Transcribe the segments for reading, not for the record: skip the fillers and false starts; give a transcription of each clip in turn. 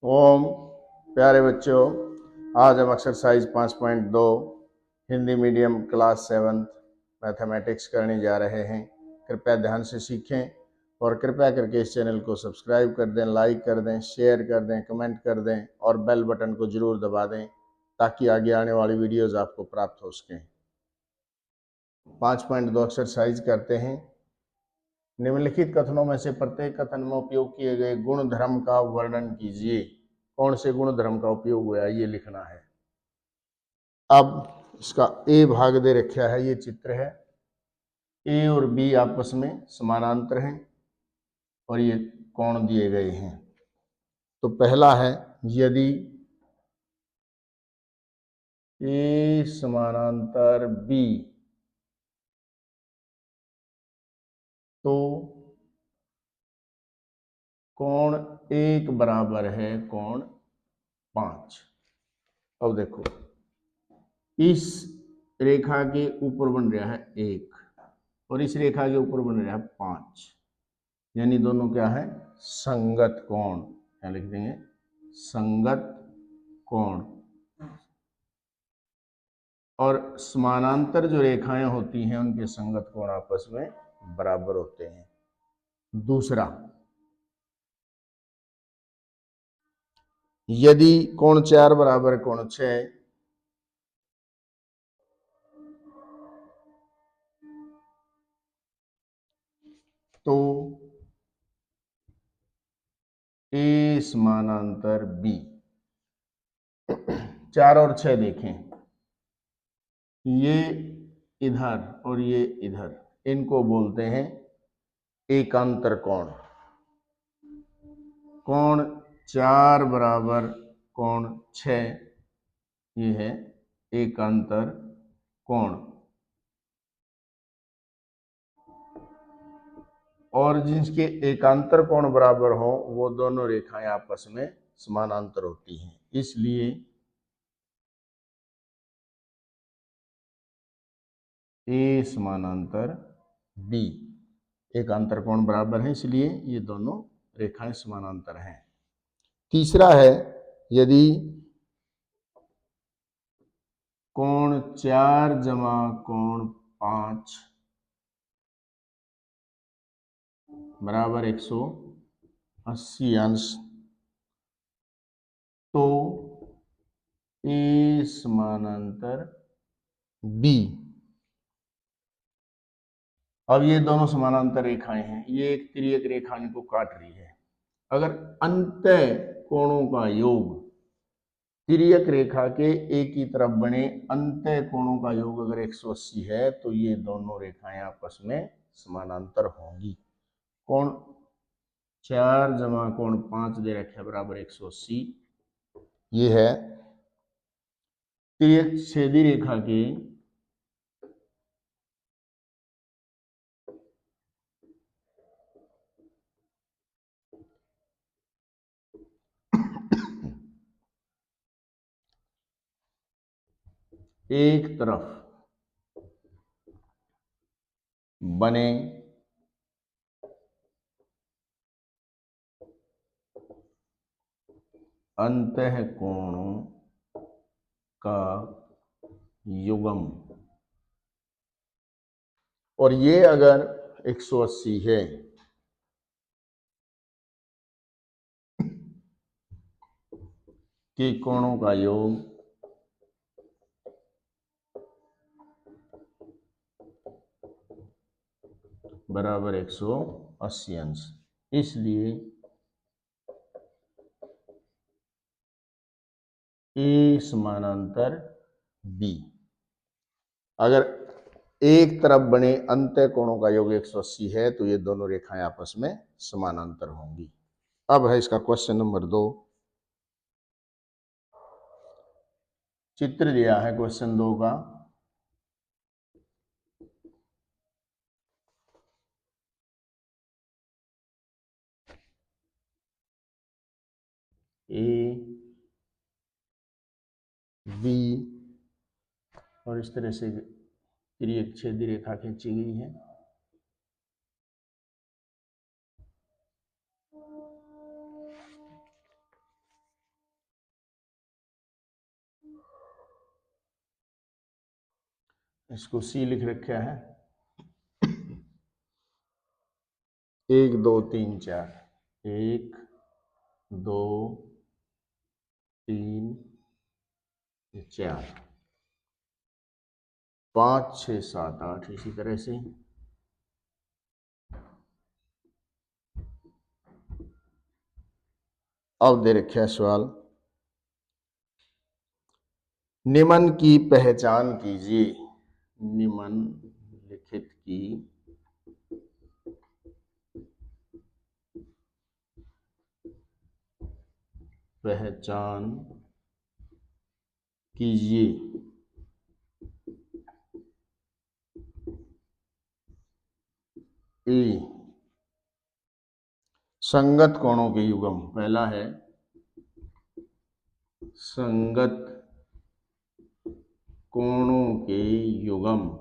ओम प्यारे बच्चों, आज हम exercise 5.2 Hindi medium class 7 mathematics करने जा रहे हैं। कृपया ध्यान से सीखें और कृपया करके इस चैनल को सब्सक्राइब कर दें, लाइक कर दें, शेयर कर दें, कमेंट कर दें और बेल बटन को जरूर दबा दें ताकि आगे आने वाली वीडियोस आपको प्राप्त हो सकें। 5.2 एक्सरसाइज करते हैं। निम्नलिखित कथनों में से प्रत्येक कथन में उपयोग किए गए गुण धर्म का वर्णन कीजिए। कौन से गुण धर्म का उपयोग हुआ है ये लिखना है। अब इसका ए भाग दे रखा है, ये चित्र है। ए और बी आपस में समानांतर हैं और ये कोण दिए गए हैं। तो पहला है, यदि ए समानांतर बी तो कोण 1 बराबर है कोण 5। अब देखो, इस रेखा के ऊपर बन रहा है 1 और इस रेखा के ऊपर बन रहा है 5, यानी दोनों क्या है, संगत कोण। क्या लिख देंगे, संगत कोण। और समानांतर जो रेखाएं होती हैं उनके संगत कोण आपस में बराबर होते हैं। दूसरा, यदि कोण 4 बराबर कोण 6 तो ए समानांतर बी। 4 और 6 देखें, ये इधर और ये इधर, इनको बोलते हैं एकांतर कोण। कोण 4 बराबर कोण 6, ये है एकांतर कोण। और जिनके एकांतर कोण बराबर हो वो दोनों रेखाएं आपस में समानांतर होती हैं, इसलिए ए समानांतर बी। एकांतर कोण बराबर है इसलिए ये दोनों रेखाएं समानांतर हैं। तीसरा है, यदि कोण 4 जमा कोण 5 बराबर 180 अंश तो ए समानांतर बी। अब ये दोनों समानांतर रेखाएं हैं, ये एक तिर्यक रेखा इनको काट रही है। अगर अंतः कोणों का योग, तिर्यक रेखा के एक ही तरफ बने अंतः कोणों का योग अगर 180 है तो ये दोनों रेखाएं आपस में समानांतर होंगी। कोण 4 जमा कोण 5 दे रखे बराबर 180, ये है तिर्यक छेदी रेखा के एक तरफ बने अंतः कोणों का युग्म। और ये अगर 180 है कि कोणों का योग बराबर 180 अंश, इसलिए ए समानांतर बी। अगर एक तरफ बने अंतः कोणों का योग 180 है तो ये दोनों रेखाएं आपस में समानांतर होंगी। अब है इसका क्वेश्चन नंबर 2। चित्र दिया है क्वेश्चन 2 का। ए बी और इस तरह से तिर्यक छेदी रेखा खींची गई है। इसको सी लिख रखा है। 1 2 3 4, 1 2 3 4 5 6 7 8 इसी तरह से। अब दे रखा है सवाल, निम्न की पहचान कीजिए। निम्नलिखित की पहचान कीजिए। ए, संगत कोणों के युग्म। पहला है संगत कोणों के युग्म।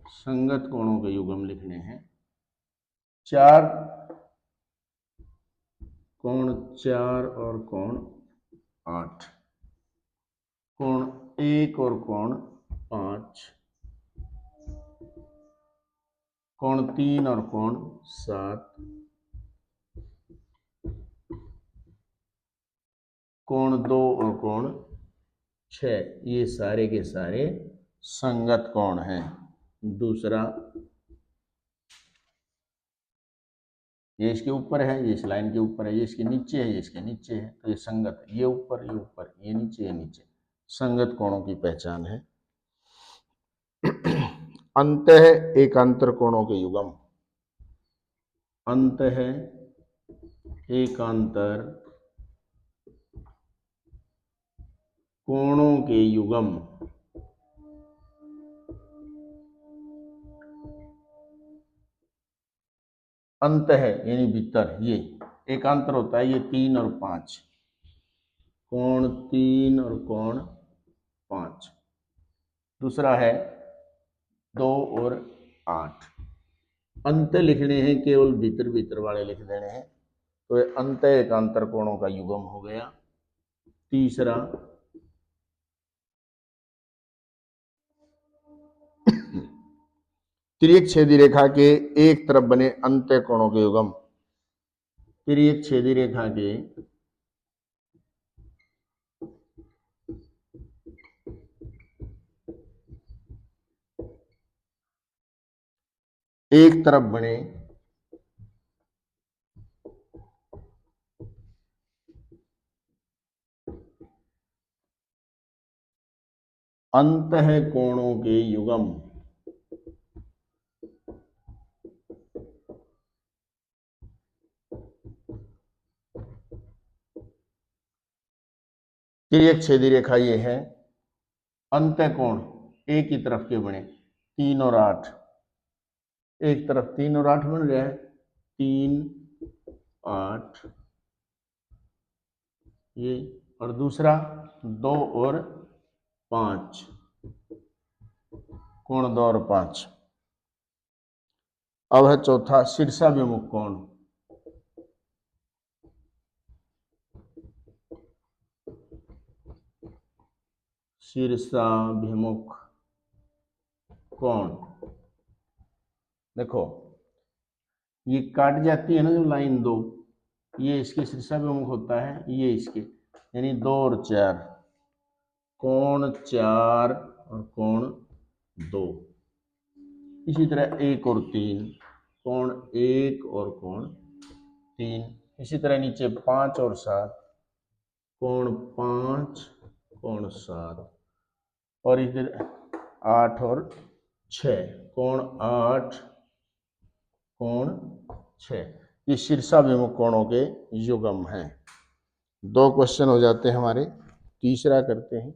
संगत कोणों के युग्म लिखने हैं। 4 कोण 4 और कोण 8, कोण 1 और कोण 5, कोण 3 और कोण 7, कोण 2 और कोण 6, ये सारे के सारे संगत कोण हैं। दूसरा, ये इसके ऊपर है, ये इस लाइन के ऊपर है, ये इसके नीचे है, ये इसके नीचे है, तो ये संगत है। ये ऊपर, ये ऊपर, ये नीचे, ये नीचे, संगत कोणों की पहचान है। अंतः एकांतर कोणों के युग्म। अंतः एकांतर कोणों के युग्म। अंत है यानी भीतर, ये एकांतर होता है, ये 3 और 5, कोण 3 और कोण 5। दूसरा है 2 और 8। अंत लिखने हैं, केवल भीतर भीतर वाले लिख देने हैं, तो ये अंत एकांतर कोणों का युग्म हो गया। तीसरा, तिर्यक छेदी रेखा के एक तरफ बने अंत कोणों के युग्म। तिर्यक छेदी रेखा के एक तरफ बने अंतः कोणों के युग्म। तिर्यक छेदी रेखा ये है, अंतः कोण एक ही तरफ के बने 3 और 8, एक तरफ 3 और 8 बन गया है, 3 8 ये, और दूसरा 2 और 5, कोण 2 और 5। अब है चौथा, शीर्षाभिमुख कोण। शीर्षाभिमुख कोण, देखो ये काट जाती है ना जो लाइन 2, ये इसके शीर्षाभिमुख होता है, ये इसके, यानी 2 और 4, कोण 4 और कोण 2। इसी तरह 1 और 3, कोण 1 और कोण 3। इसी तरह नीचे 5 और 7, कोण 5 कोण 7, और इधर 8 और 6, कोण 8 कोण 6। ये शीर्षाभिमुख कोणों के युग्म हैं। 2 क्वेश्चन हो जाते हैं हमारे। तीसरा करते हैं।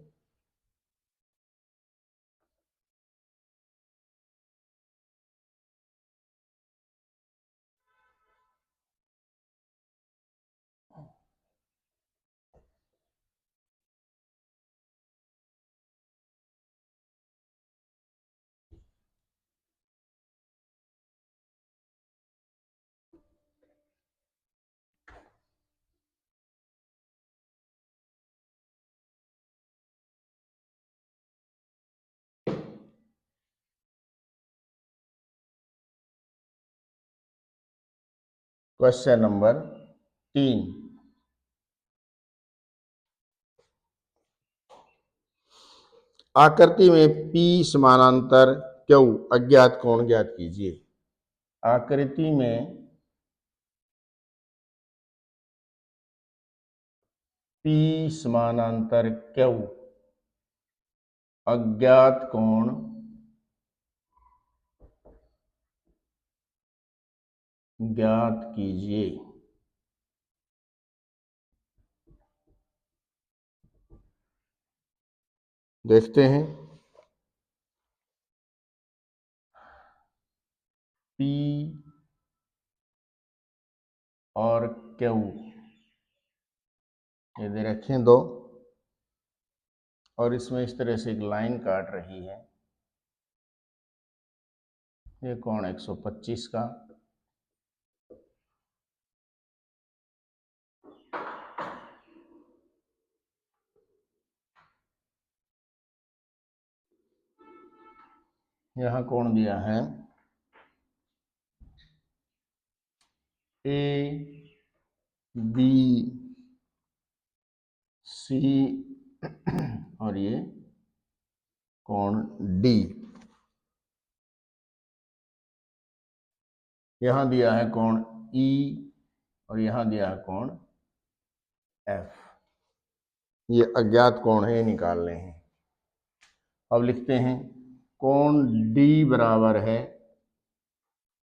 क्वेश्चन नंबर 3, आकृति में P समानांतर Q अज्ञात कोण ज्ञात कीजिए। आकृति में P समानांतर Q अज्ञात कोण ज्ञात कीजिए। देखते हैं P और Q ये दे रखें दो, और इसमें इस तरह से एक लाइन काट रही है। ये कोण 125 का, यहां कोण दिया है ए बी सी और ये कोण डी। यहां दिया है कोण ई और यहां दिया है कोण एफ। ये अज्ञात कोण है, ये निकालने हैं। अब लिखते हैं कोण डी बराबर है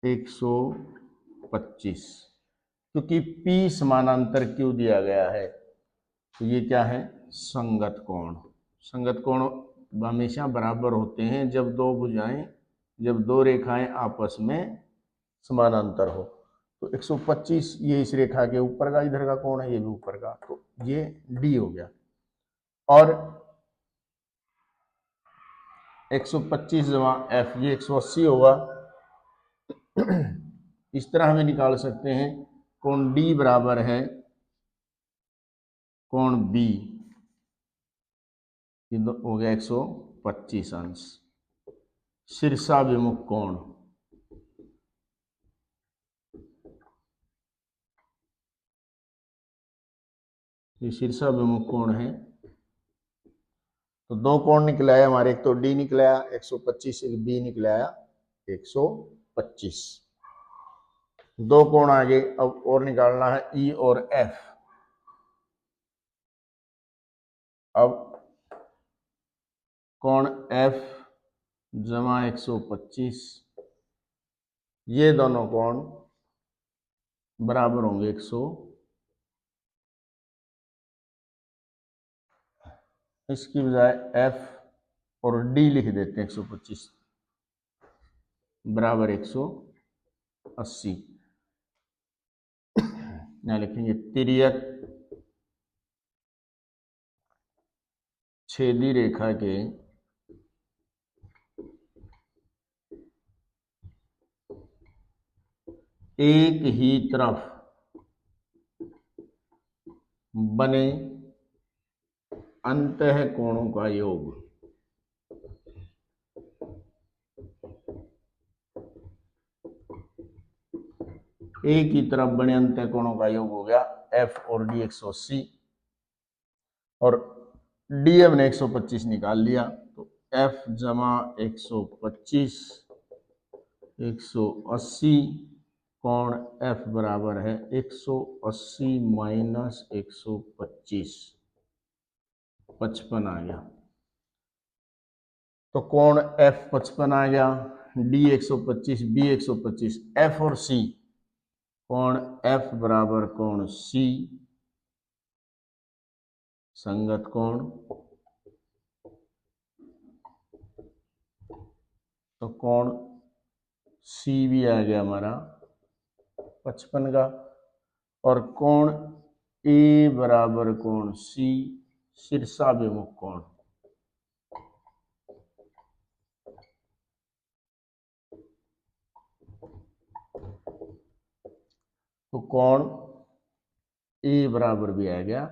125, क्योंकि P समानांतर Q दिया गया है, तो ये क्या है, संगत कोण। संगत कोण हमेशा बराबर होते हैं जब दो भुजाएं, जब दो रेखाएं आपस में समानांतर हो। तो 125 ये इस रेखा के ऊपर का इधर का कोण है, ये भी ऊपर का, तो ये D हो गया। और 125 जमा F ये 180 होगा। इस तरह हमें निकाल सकते हैं कोण D बराबर है कोण B, ये हो गया 125 अंश। शीर्षाभिमुख कोण, ये शीर्षाभिमुख कोण है। तो दो कोण निकले आया हमारे, एक तो डी निकला आया 125, एक बी निकला आया 125। दो कोण आगे, अब और निकालना है ई और एफ। अब कोण एफ जमा 125, ये दोनों कोण बराबर होंगे 100, इसकी बजाय एफ और डी लिख देते हैं। 125 बराबर 180। यहाँ लिखेंगे तिर्यक छेदी रेखा के एक ही तरफ बने अंतः कोणों का योग। एक ही तरफ बने अंतः कोणों का योग हो गया एफ और डी 180, और डी हमने 125 निकाल लिया, तो एफ जमा 125 180, कोण एफ बराबर है 180 माइनस 125, 55 आ गया। तो कोण एफ 55 आ गया, डी 125, बी 125, एफ और सी, कोण एफ बराबर कोण सी संगत कोण, तो कोण सी भी आ गया हमारा 55 का, और कोण ए बराबर कोण सी शीर्षाभिमुख कोण। तो कोण ए बराबर भी आ गया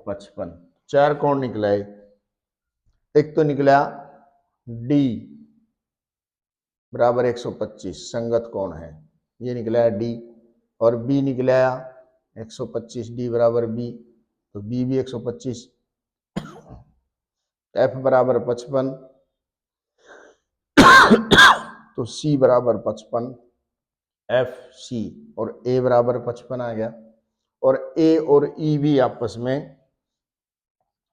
55। चार कोण निकला है, एक तो निकला डी बराबर 125 संगत कोण है, ये निकला है डी। और बी निकल आया 125, डी बराबर बी, तो बी भी 125, एफ बराबर 55, तो सी बराबर 55, एफ सी, और ए बराबर 55 आ गया। और ए और ई भी आपस में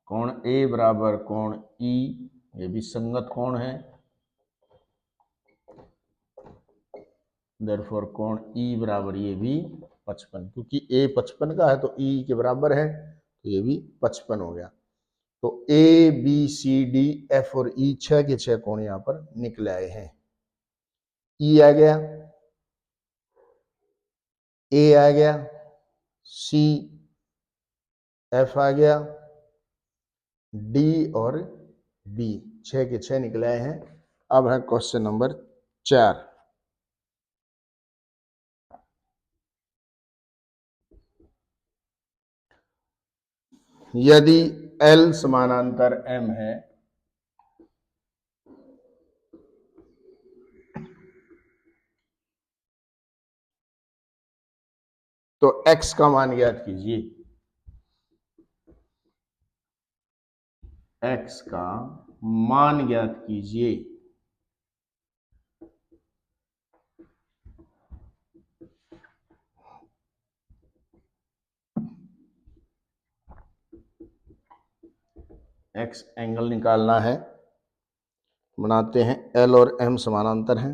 कोण ए बराबर कोण ई, ये भी संगत कोण है, देयरफॉर कोण ई बराबर ये भी 55, क्योंकि ए 55 का है तो ई के बराबर है, तो ये भी 55 हो गया। तो A B C D F और ई 6 के 6 कोण यहां पर निकल आए हैं। ई आ गया, ए आ गया, सी एफ आ गया, डी और बी 6 के 6 निकल आए हैं। अब है क्वेश्चन नंबर 4। यदि L समानांतर M है तो x का मान ज्ञात कीजिए। x का मान ज्ञात कीजिए। x एंगल निकालना है, बनाते हैं L और M समानांतर हैं।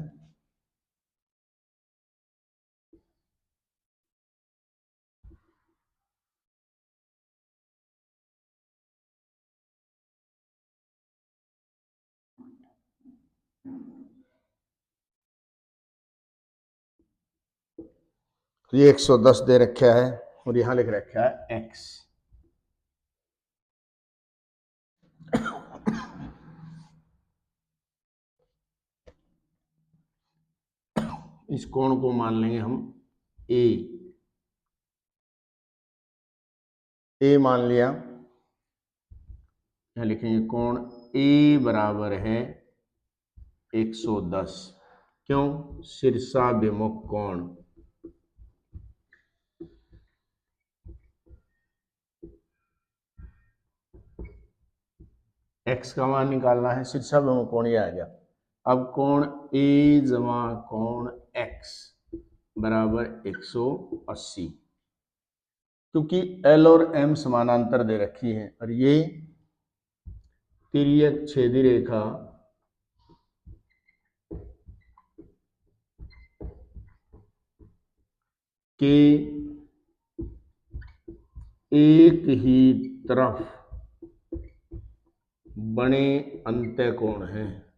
तो ये 110 दे रखा है और यहां लिख रखा है x। इस कोण को मान लेंगे हम a मान लिया। यहां लिखेंगे कोण a बराबर है 110। क्यों? शीर्षाभिमुख कोण। x का मान निकालना है, शीर्षाभिमुख कोण ये आ गया। अब कोण a जमा कोण x बराबर 180, क्योंकि L और M समानांतर दे रखी है और ये तिर्यक छेदी रेखा के एक ही तरफ बने अंत्यकोण है।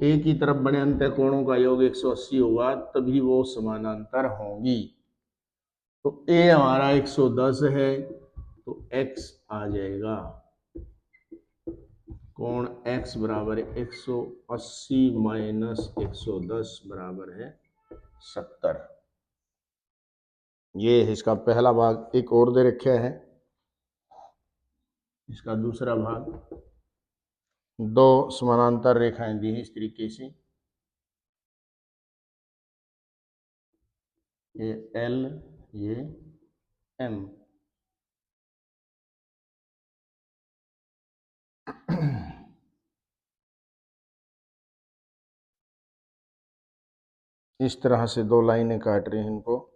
एक ही तरफ बने अंत्यकोणों का योग 180 होगा, तभी वो समानांतर होंगी। तो a हमारा 110 है तो x आ जाएगा कोण x बराबर 180 माइनस 110 बराबर है 70। ये है इसका पहला भाग। एक और दे रखा है इसका दूसरा भाग। दो समानांतर रेखाएं दी हैं इस तरीके से, ये L ये M। इस तरह से दो लाइनें काट रही हैं इनको।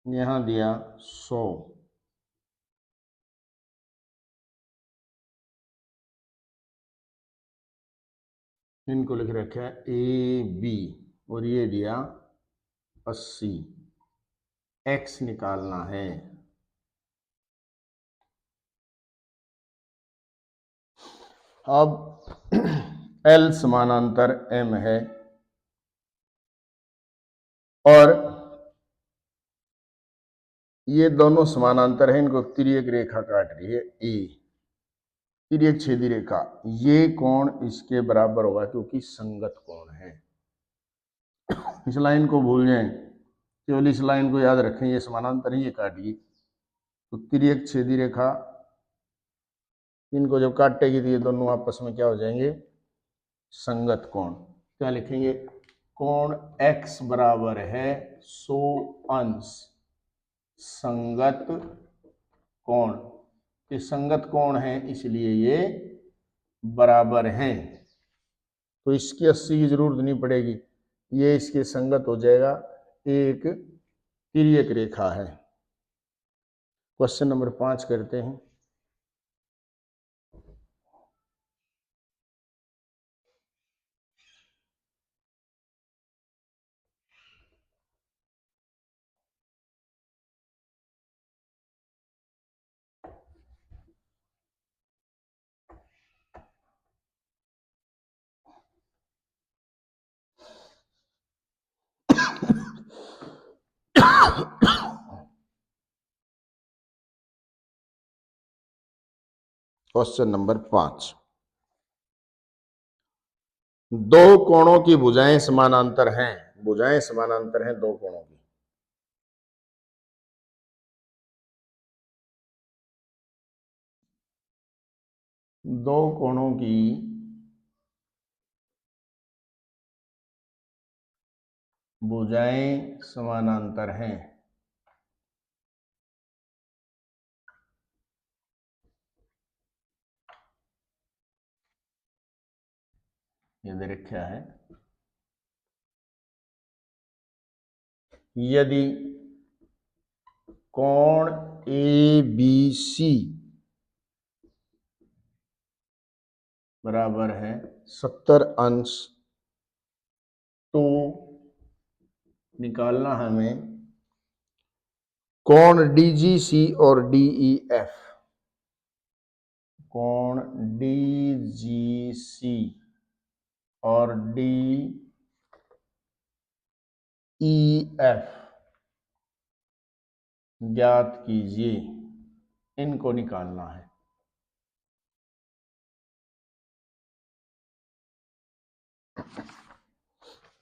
यहां दिया 100, इनको लिख रखा है AB और ये दिया 80। x निकालना है। अब L समानांतर M है और ये दोनों समानांतर हैं, इनको तिर्यक रेखा काट रही है A, तिर्यक छेदी रेखा। ये कोण इसके बराबर होगा क्योंकि संगत कोण है। इस लाइन को भूल जाएं, केवल इस लाइन को याद रखें, ये समानांतर ही ये काटिए। तो तिर्यक छेदी रेखा इनको जब काटेगी तो ये दोनों आपस में क्या हो जाएंगे, संगत कोण। क्या लिखेंगे, कोण x बराबर है 100 अंश संगत कोण। ये संगत कोण है इसलिए ये बराबर हैं, तो इसकी 80 की जरूरत नहीं पड़ेगी, ये इसके संगत हो जाएगा, एक तिर्यक रेखा है। क्वेश्चन नंबर 5 करते हैं। क्वेश्चन नंबर 5, दो कोणों की भुजाएं समानांतर हैं। भुजाएं समानांतर हैं दो कोणों की। दो कोणों की भुजाएं समानांतर हैं। ये दे रखा है, यदि कोण ABC बराबर है 70 अंश, तो निकालना हमें कोण DGC और DEF। कोण DGC और DEF ज्ञात कीजिए, इनको निकालना है।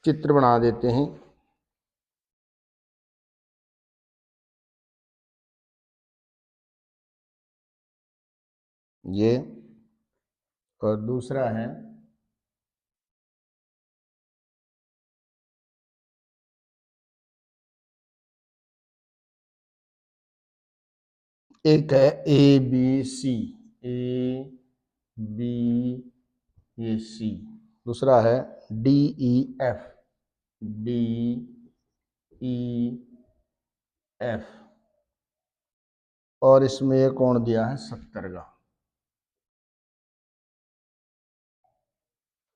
चित्र बना देते हैं। ये और दूसरा है एक है ABC, ABC, दूसरा है DEF, DEF, और इसमें ये कोण दिया है 70 का।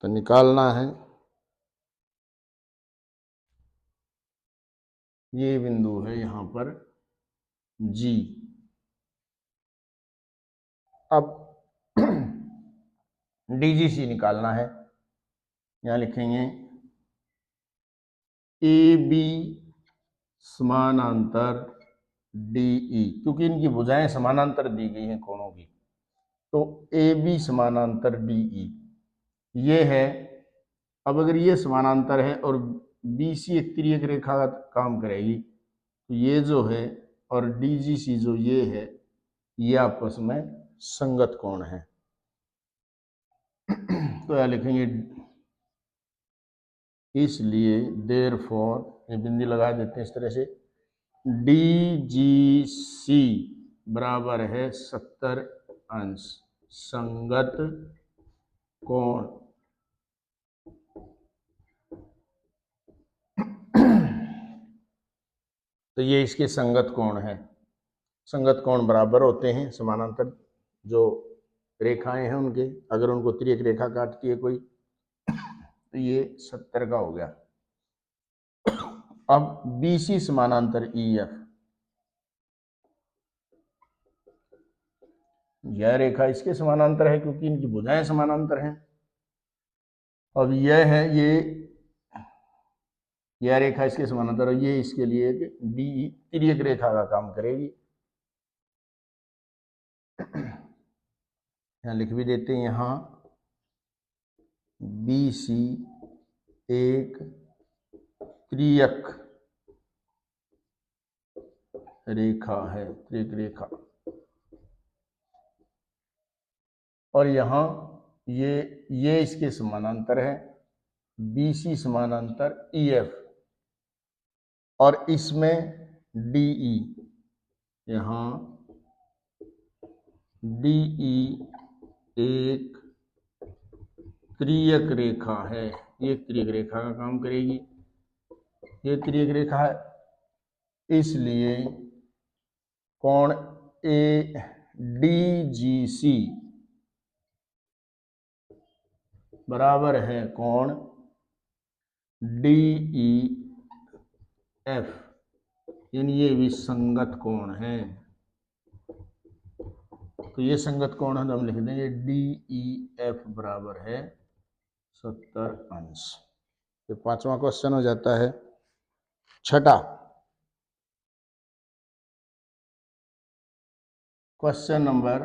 तो निकालना है, ये बिंदु है यहां पर G। अब DGC निकालना है। यहां लिखेंगे AB समानांतर DE, क्योंकि इनकी भुजाएं समानांतर दी गई हैं कोणों की, तो AB समानांतर DE ये है। अब अगर ये समानांतर है और BC एक तिर्यक रेखा का काम करेगी, तो ये जो है और DGC जो ये है, ये आपस में संगत कोण है। तो यह लिखेंगे, इसलिए देयरफॉर, ये बिंदी लगा देते हैं इस तरह से, DGC बराबर है 70 अंश संगत कोण। तो ये इसके संगत कोण है। संगत कोण बराबर होते हैं समानांतर जो रेखाएं हैं उनके, अगर उनको तिर्यक रेखा काटती है कोई, तो ये 70 का हो गया। अब BC समानांतर EF, यह रेखा इसके समानांतर है क्योंकि इनकी भुजाएं समानांतर हैं। अब यह है, यह रेखा इसके समानांतर है, ये इसके लिए एक डी तिर्यक रेखा का काम करेगी। यहां लिख भी देते हैं, यहां BC एक त्रियक रेखा है, त्रियक रेखा। और यहाँ ये इसके समानांतर है, BC समानांतर EF, और इसमें DE, यहाँ DE एक त्रियक रेखा है, ये त्रियक रेखा का काम करेगी, ये त्रियक रेखा है, इसलिए कोण ADGC बराबर है कोण DEF, यानी ये विसंगत कोण है। तो ये संगत कोण है तो हम लिख देंगे DEF बराबर है 70 अंश। तो 5वां क्वेश्चन हो जाता है। छठा क्वेश्चन नंबर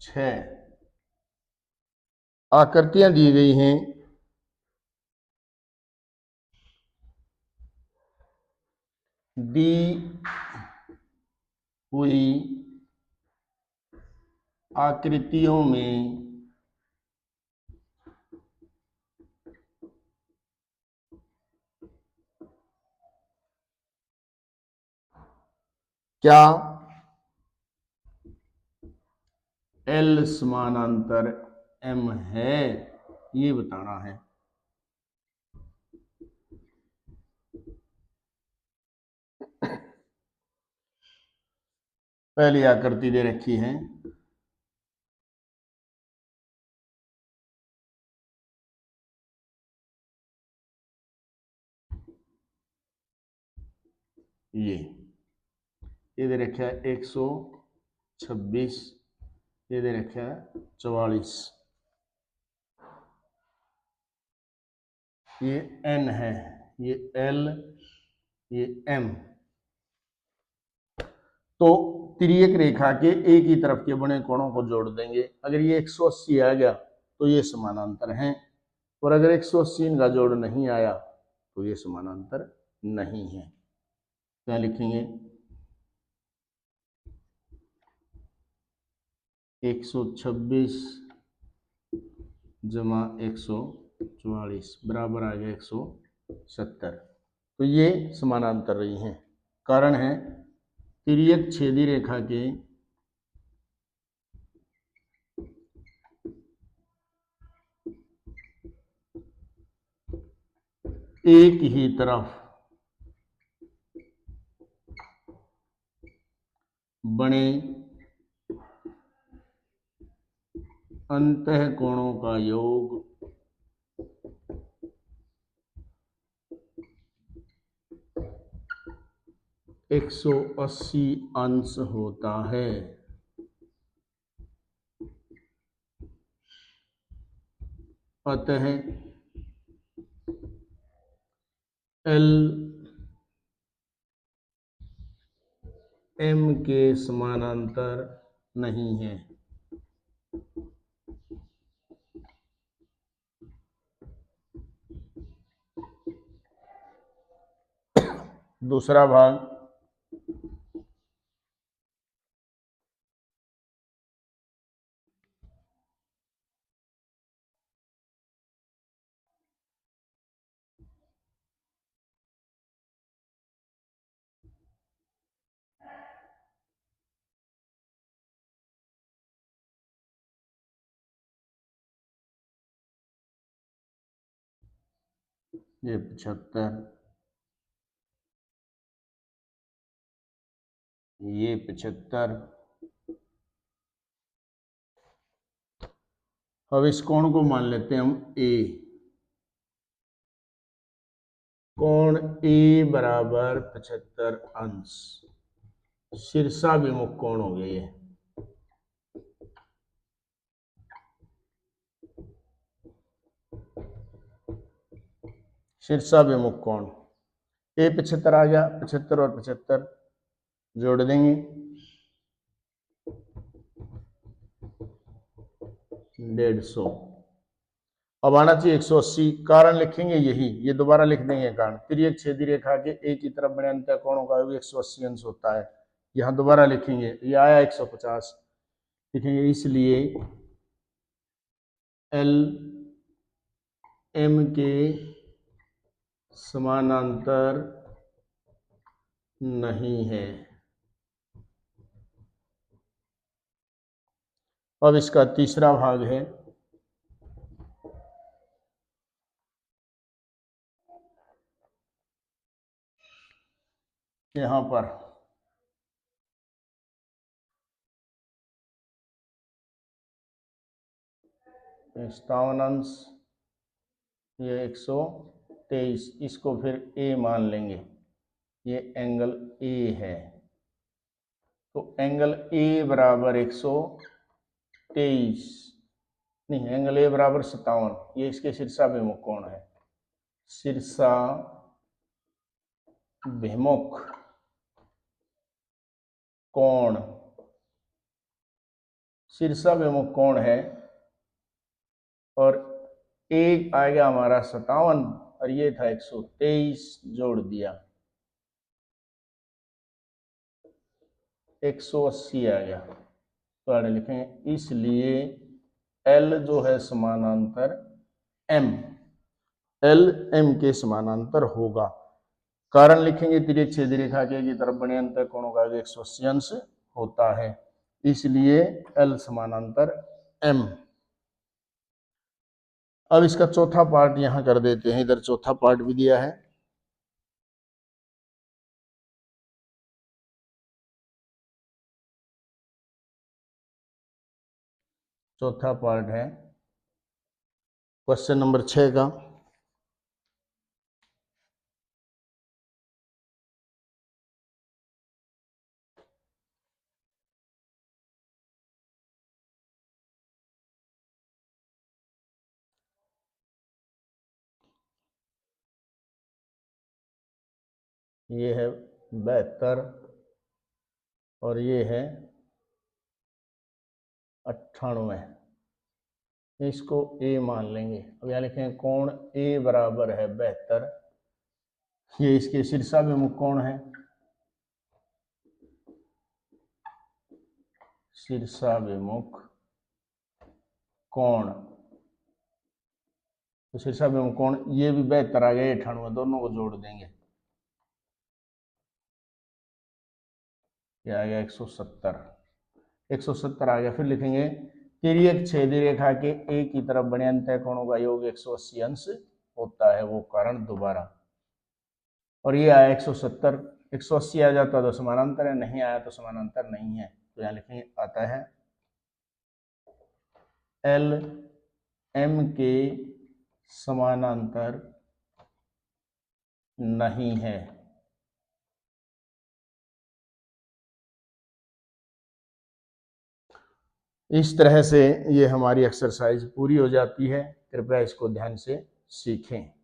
6, आकृतियां दी गई हैं, दी हुई आकृतियों में क्या L समानांतर M है, ये बताना है। पहली आकृति दे रखी है, ये दे रखा है 126, ये दे रखा है 44, ये N है, ये L, ये M। तो तिर्यक रेखा के एक ही तरफ के बने कोणों को जोड़ देंगे। अगर ये 180 आ गया तो ये समानांतर हैं, और अगर 180 इनका जोड़ नहीं आया तो ये समानांतर नहीं है। क्या लिखेंगे? 126 जमा 144 बराबर आ गया 170। तो ये समानांतर रही हैं। कारण है तिर्यक छेदी रेखा के एक ही तरफ बने अंतः कोणों का योग 180 अंश होता है। अतः L M के समानांतर नहीं है। दूसरा भाग, ये 75, ये 75। अब इस कोण को मान लेते हैं हम A। कोण A बराबर 75 अंश शीर्षाभिमुख कोण हो गई है। शीर्षाभिमुख कोण A 75 आ गया, 75 और 75 जोड़ देंगे, 150। अब आना चाहिए 180। कारण लिखेंगे यही, ये दोबारा लिख देंगे कारण। तिर्यक छेदी रेखा के एक ही तरफ बने अंतः कोणों का योग 180 अंश होता है। यहाँ दोबारा लिखेंगे, ये आया 150, लिखेंगे इसलिए एल एम के समानांतर नहीं है। अब इसका तीसरा भाग है यहां पर अंश ये 123, इसको फिर ए मान लेंगे, ये एंगल ए है, तो एंगल ए बराबर 123 नहीं, एंगल ए बराबर 57, ये इसके शीर्षाभिमुख कोण है। शीर्षाभिमुख कोण, शीर्षाभिमुख कोण है, और एक आ गया हमारा 57 और ये था 123, जोड़ दिया 180 आ गया। तो आगे लिखेंगे इसलिए L जो है समानांतर M, L M के समानांतर होगा। कारण लिखेंगे तिर्यक छेदी रेखा के की तरफ बने अंतर कोणों का 180 अंश होता है, इसलिए L समानांतर M। अब इसका चौथा पार्ट यहां कर देते हैं, इधर चौथा पार्ट भी दिया है। चौथा पार्ट है क्वेश्चन नंबर 6 का। ये है 72 और ये है 98, इसको ए मान लेंगे। अब यहाँ लिखेंगे कोण ए बराबर है 72, ये इसके शीर्षाभिमुख कोण है, शीर्षाभिमुख कोण, तो शीर्षाभिमुख कोण ये भी 72 आ गया, 98, दोनों को जोड़ देंगे, ये आ गया 170, 170 आ गया। फिर लिखेंगे तिर्यक छेदी रेखा के ए की तरफ बने अंतः कोणों का योग 180 अंश होता है, वो कारण दोबारा। और ये आया 170, 180 आ जाता तो समानांतर है, नहीं आया तो समानांतर नहीं है। तो यहाँ लिखेंगे आता है एल एम के समानांतर नहीं है। इस तरह से ये हमारी एक्सरसाइज पूरी हो जाती है। कृपया इसको ध्यान से सीखें।